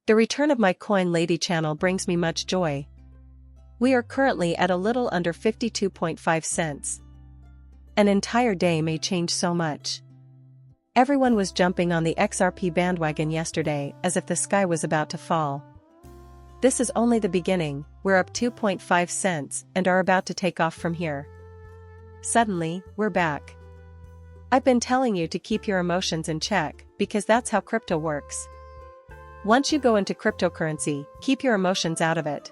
The return of my Coin Lady channel brings me much joy. We are currently at a little under 52.5 cents. An entire day may change so much. Everyone was jumping on the XRP bandwagon yesterday as if the sky was about to fall. This is only the beginning, we're up 2.5 cents and are about to take off from here. Suddenly, we're back. I've been telling you to keep your emotions in check, because that's how crypto works. Once you go into cryptocurrency, keep your emotions out of it.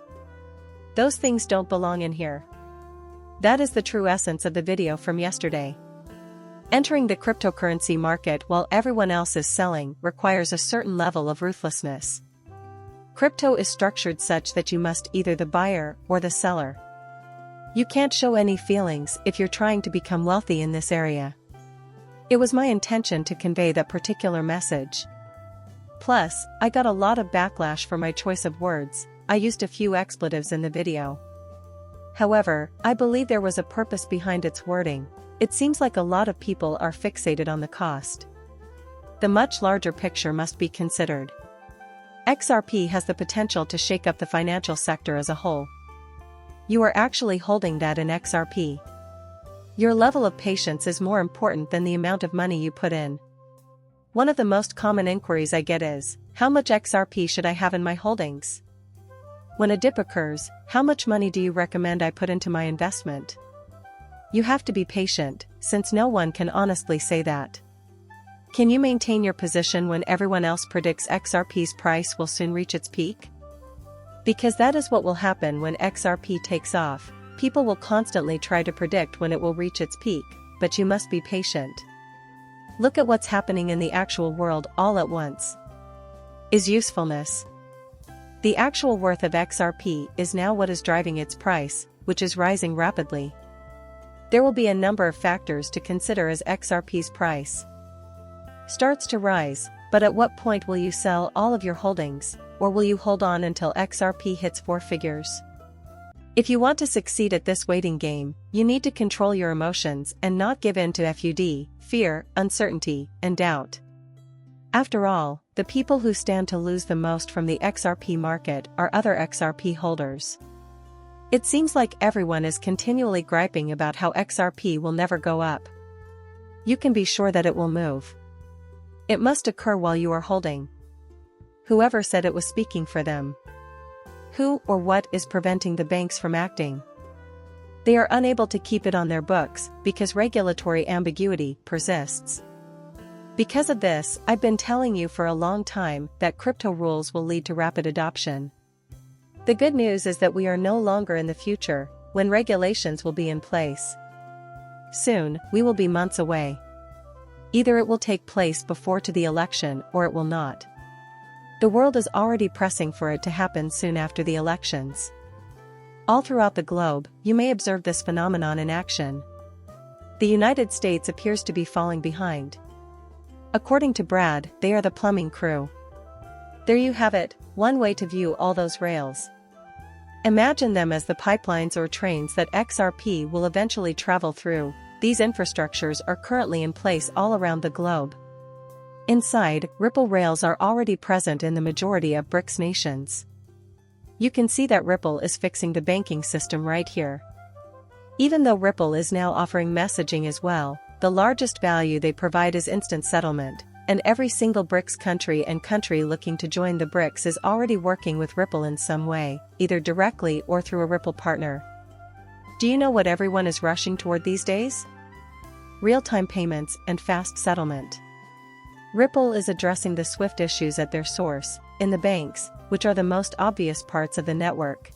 Those things don't belong in here. That is the true essence of the video from yesterday. Entering the cryptocurrency market while everyone else is selling requires a certain level of ruthlessness. Crypto is structured such that you must either the buyer or the seller. You can't show any feelings if you're trying to become wealthy in this area. It was my intention to convey that particular message. Plus, I got a lot of backlash for my choice of words. I used a few expletives in the video. However, I believe there was a purpose behind its wording. It seems like a lot of people are fixated on the cost. The much larger picture must be considered. XRP has the potential to shake up the financial sector as a whole. You are actually holding that in XRP. Your level of patience is more important than the amount of money you put in. One of the most common inquiries I get is, how much XRP should I have in my holdings? When a dip occurs, how much money do you recommend I put into my investment? You have to be patient, since no one can honestly say that. Can you maintain your position when everyone else predicts XRP's price will soon reach its peak? Because that is what will happen when XRP takes off. People will constantly try to predict when it will reach its peak, but you must be patient. Look at what's happening in the actual world all at once. Is usefulness. The actual worth of XRP is now what is driving its price, which is rising rapidly. There will be a number of factors to consider as XRP's price starts to rise, but at what point will you sell all of your holdings, or will you hold on until XRP hits 4 figures? If you want to succeed at this waiting game, you need to control your emotions and not give in to FUD, fear, uncertainty, and doubt. After all, the people who stand to lose the most from the XRP market are other XRP holders. It seems like everyone is continually griping about how XRP will never go up. You can be sure that it will move. It must occur while you are holding. Whoever said it was speaking for them? Who or what is preventing the banks from acting? They are unable to keep it on their books because regulatory ambiguity persists. Because of this, I've been telling you for a long time that crypto rules will lead to rapid adoption. The good news is that we are no longer in the future, when regulations will be in place. Soon, we will be months away. Either it will take place before to the election or it will not. The world is already pressing for it to happen soon after the elections. All throughout the globe, you may observe this phenomenon in action. The United States appears to be falling behind. According to Brad, they are the plumbing crew. There you have it, one way to view all those rails. Imagine them as the pipelines or trains that XRP will eventually travel through. These infrastructures are currently in place all around the globe. Inside, Ripple rails are already present in the majority of BRICS nations. You can see that Ripple is fixing the banking system right here. Even though Ripple is now offering messaging as well, the largest value they provide is instant settlement, and every single BRICS country and country looking to join the BRICS is already working with Ripple in some way, either directly or through a Ripple partner. Do you know what everyone is rushing toward these days? Real-time payments and fast settlement. Ripple is addressing the SWIFT issues at their source, in the banks, which are the most obvious parts of the network.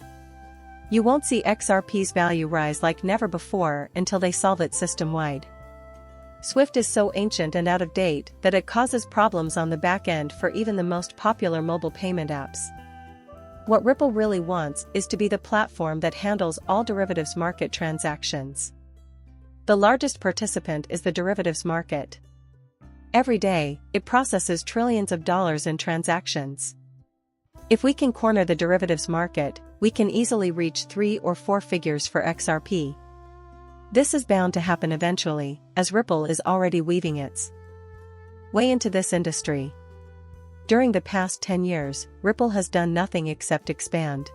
You won't see XRP's value rise like never before until they solve it system-wide. SWIFT is so ancient and out of date that it causes problems on the back end for even the most popular mobile payment apps. What Ripple really wants is to be the platform that handles all derivatives market transactions. The largest participant is the derivatives market. Every day, it processes trillions of dollars in transactions. If we can corner the derivatives market, we can easily reach 3 or 4 figures for XRP. This is bound to happen eventually, as Ripple is already weaving its way into this industry. During the past 10 years, Ripple has done nothing except expand.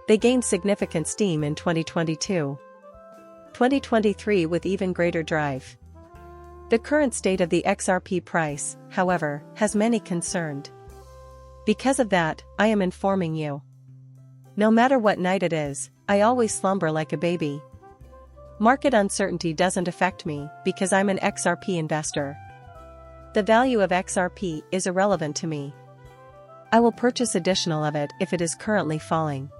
They gained significant steam in 2022. 2023 with even greater drive. The current state of the XRP price, however, has many concerned. Because of that, I am informing you. No matter what night it is, I always slumber like a baby. Market uncertainty doesn't affect me because I'm an XRP investor. The value of XRP is irrelevant to me. I will purchase additional of it if it is currently falling.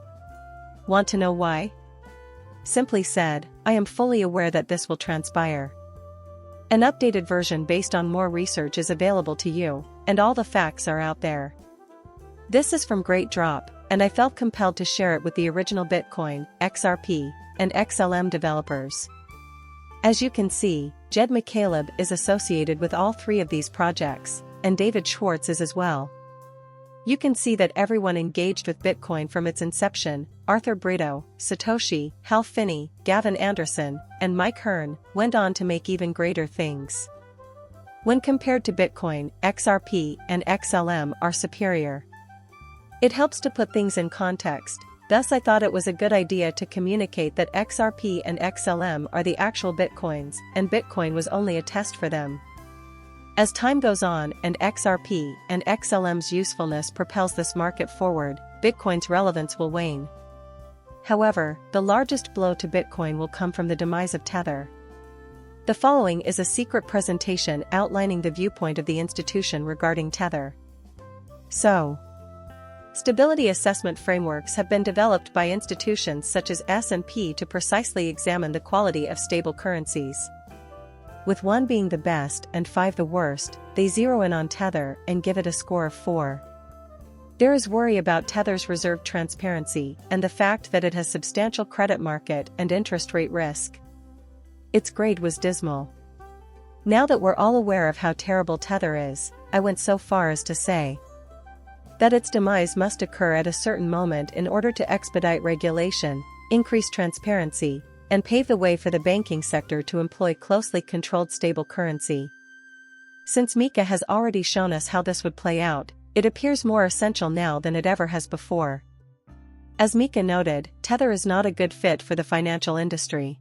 Want to know why? Simply said, I am fully aware that this will transpire. An updated version based on more research is available to you, and all the facts are out there. This is from Great Drop, and I felt compelled to share it with the original Bitcoin, XRP, and XLM developers. As you can see, Jed McCaleb is associated with all three of these projects, and David Schwartz is as well. You can see that everyone engaged with Bitcoin from its inception, Arthur Brito, Satoshi, Hal Finney, Gavin Anderson, and Mike Hearn, went on to make even greater things. When compared to Bitcoin, XRP and XLM are superior. It helps to put things in context, thus I thought it was a good idea to communicate that XRP and XLM are the actual Bitcoins, and Bitcoin was only a test for them. As time goes on and XRP and XLM's usefulness propels this market forward, Bitcoin's relevance will wane. However, the largest blow to Bitcoin will come from the demise of Tether. The following is a secret presentation outlining the viewpoint of the institution regarding Tether. Stability assessment frameworks have been developed by institutions such as S&P to precisely examine the quality of stable currencies. With 1 being the best and 5 the worst, they zero in on Tether and give it a score of 4. There is worry about Tether's reserve transparency and the fact that it has substantial credit market and interest rate risk. Its grade was dismal. Now that we're all aware of how terrible Tether is, I went so far as to say that its demise must occur at a certain moment in order to expedite regulation, increase transparency, and pave the way for the banking sector to employ closely controlled stable currency. Since Mika has already shown us how this would play out, it appears more essential now than it ever has before. As Mika noted, Tether is not a good fit for the financial industry.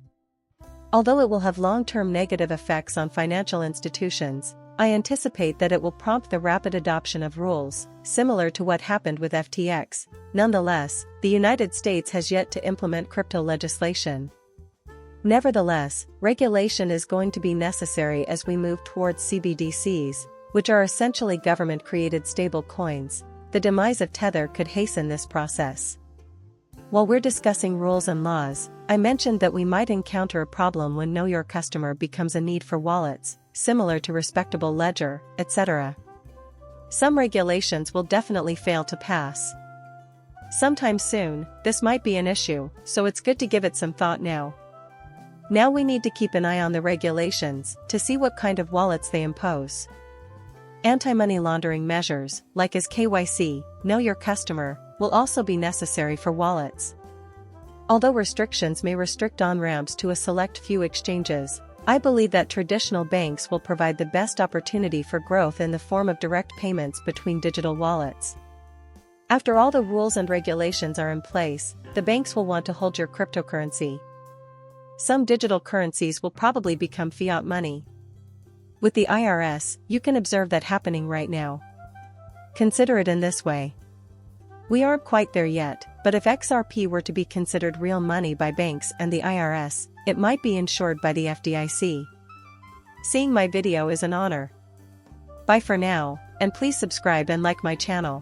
Although it will have long-term negative effects on financial institutions, I anticipate that it will prompt the rapid adoption of rules, similar to what happened with FTX. Nonetheless, the United States has yet to implement crypto legislation. Nevertheless, regulation is going to be necessary as we move towards CBDCs, which are essentially government-created stable coins. The demise of Tether could hasten this process. While we're discussing rules and laws, I mentioned that we might encounter a problem when Know Your Customer becomes a need for wallets, similar to Respectable Ledger, etc. Some regulations will definitely fail to pass. Sometime soon, this might be an issue, so it's good to give it some thought now. Now we need to keep an eye on the regulations to see what kind of wallets they impose. Anti-money laundering measures, like as KYC, Know Your Customer, will also be necessary for wallets. Although restrictions may restrict on-ramps to a select few exchanges, I believe that traditional banks will provide the best opportunity for growth in the form of direct payments between digital wallets. After all the rules and regulations are in place, the banks will want to hold your cryptocurrency. Some digital currencies will probably become fiat money. With the IRS, you can observe that happening right now. Consider it in this way. We aren't quite there yet, but if XRP were to be considered real money by banks and the IRS, it might be insured by the FDIC. Seeing my video is an honor. Bye for now, and please subscribe and like my channel.